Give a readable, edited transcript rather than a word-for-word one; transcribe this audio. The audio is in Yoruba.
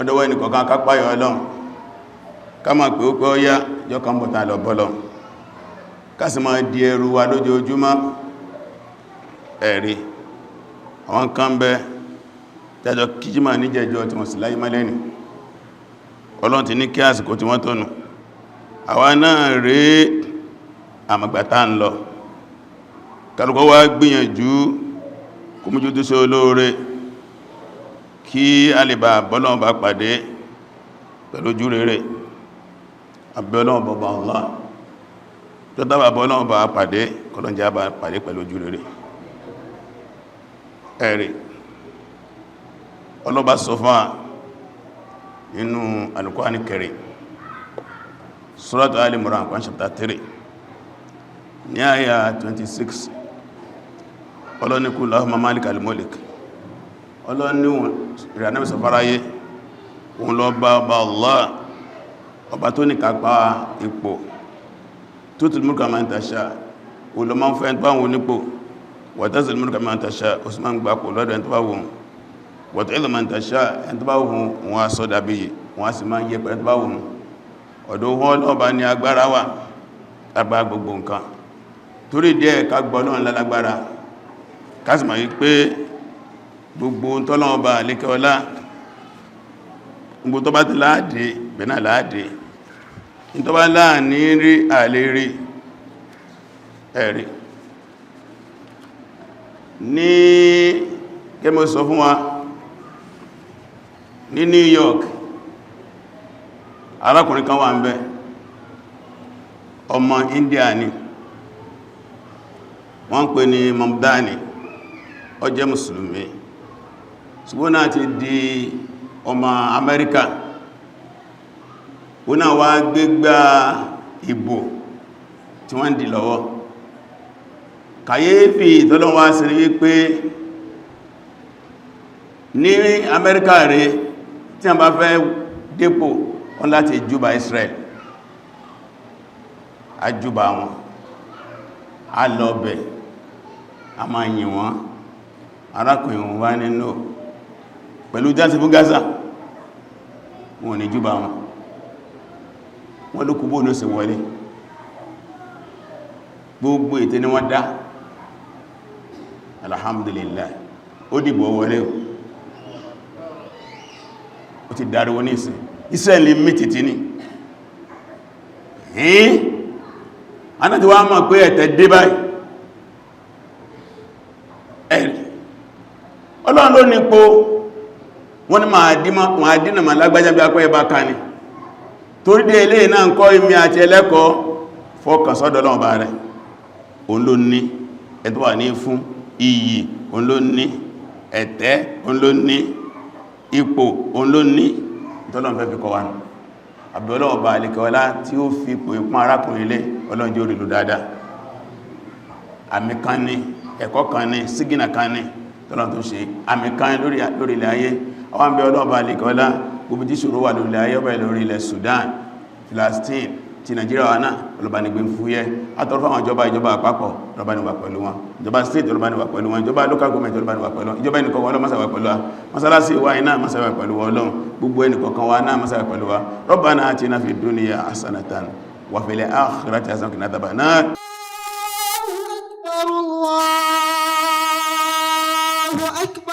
ọdọ́wọ́ ẹni kọ̀ọ̀kan kápáyọ̀ Ọlọ́run ká máa pè ó pé ó yá jọ kan bọ̀ta lọ bọ́lọ̀ ká sì máa di ẹrù wa lójoojúmọ́ ẹ̀rí àwọn kan bẹ jájọ kíjímà ní jẹjọ tí wọ́n sì láyé mọ́lẹ́ni Ọlọ́run ti ní kí àsìkò tí wọ́n tónù àwa náà rí àmàgbàtà ń lọ kálùkọ́ wá gbìyànjú kó mójú tó ṣe olóore kí a lè bá bọ́lọ́run bá pàdé pẹ̀lú ojú rere àbẹ́ọlọ́run bọ̀bọ̀ Allah tó dábà bọ́lọ́run bá pàdé kọlọ́njẹ́ bá pàdé pẹ̀lú ojú rere ẹ̀rì ọlọ́bá sọ fún nínú Al-Qur'ani Karim Suratu Ali Imran chapter 3 ní àyà 26 ọlọ́nikú Allahumma malikal mulk ọlọ́niwọ̀n ìrànàbí sọfáráyé òun lọ bá ọba Allah ọba tó ní kápá ipò tutul mulka man tasha olùmọ́ fẹ́ tó àwọn onípò wa tanzilul mulka man tasha osman gbapò lọ́dọ̀ ẹni tó bá wùn wa tu'izzu man tasha ẹni tó bá wùn wọn sọ dàbí wọn sì máa ń yẹ pẹ̀lú tó bá wùn ọ̀dọ̀ wọn lọ́ba ní agbára wà agbára gbogbo nǹkan torí díẹ̀ ká gbọ́ náà lálágbára kásìmọ̀ yí pé gbogbo tọ́lọ́wọ́ bá lékẹ́ ọlá gbogbo tó bá ti láàdé bẹ̀nà láàdé ní tó bá láàní rí àlérí ẹ̀rí ní kẹ́mọ̀ sọ fún wa ní New York arákùnrin kan wà ń bẹ ọmọ India ni wọ́n pè ní Mamdani ó jẹ́ mùsùlùmí ṣùgbọ́n náà ti di ọmọ Amẹ́ríkà wọ́n náà wá gbégbá ìbò tí wọ́n dì lọ́wọ́ kàyéfì tọ́lọ́wọ́ sí rí wípé ní Amẹ́ríkà rẹ̀ tí a bá fẹ́ dépò wọ́n láti júbà Israel a júbà wọn a lọ bẹ̀ a máa yìn wọ́n arákùnrin wá nínú pẹ̀lú jáde fún Gaza wọn ni júbà wọn ló kúbò ní ó sì wọlé gbogbo ètè ni wọ́n dá alhamdulillah ó dìbò wọlé ó ti darí wọn ní ìsìn Israeli mítìtì ní anáti wá mọ̀ pé ẹ̀tẹ̀ dé báyìí ẹ̀rì Ọlọ́run ló nípo wọ́n ni máa dínà máa lágbájá bí apẹ́ ẹbá ká ní torí dé ilé náà ń kọ́ imi àti ẹlẹ́kọ̀ọ́ fọ́kàn sọ́dọ̀ Ọlọ́run bá rẹ̀ òun ló ní ẹ̀tọ́ wà ní fún iyì òun ló ní ẹ̀tẹ́ òun ló ní ipò òun ló ní ìtọ́lọ́run fẹ́ fi kọ́ wa nù àbí Ọlọ́run bá alìkọ́lá tí ó fi pò ìpín arákùnrin ilé Ọlọ́run jẹ́ orílù dáadáa àmì kan ní ẹ̀kọ́ kan ní sígínà kan ní tọ́lọ́run tó ṣe àmì kan lórí ilẹ̀ ayé àwọn àbí Ọlọ́run bá alìkọ́lá gbogbo tí ṣòro wà lórí ilẹ̀ ayé ọbẹ̀ lórí ilẹ̀ Sudan Palestine ti Nigeria wà náà ọlọ́bànígbé ń fúyẹ́ àtọ́rọ fáwọn ìjọba àpapọ̀ ọlọ́bàníwà pẹ̀lú wọn ìjọba state ọlọ́bàníwà pẹ̀lú wọn ìjọba local government ọlọ́bàníwà pẹ̀lú wọn ìjọba ẹnìkọ̀ọ̀kan wọ́n masàwà pẹ̀lú wa masalasi wa iná masàwà pẹ̀lú wa Ọlọ́run gbogbo ẹnìkọ̀ọ̀kan wa náà masàwà pẹ̀lú wa Rabbana atina fid dunya hasanatan wa fil akhirati hasanatan wa qina adhaban nar. Allahu akbar.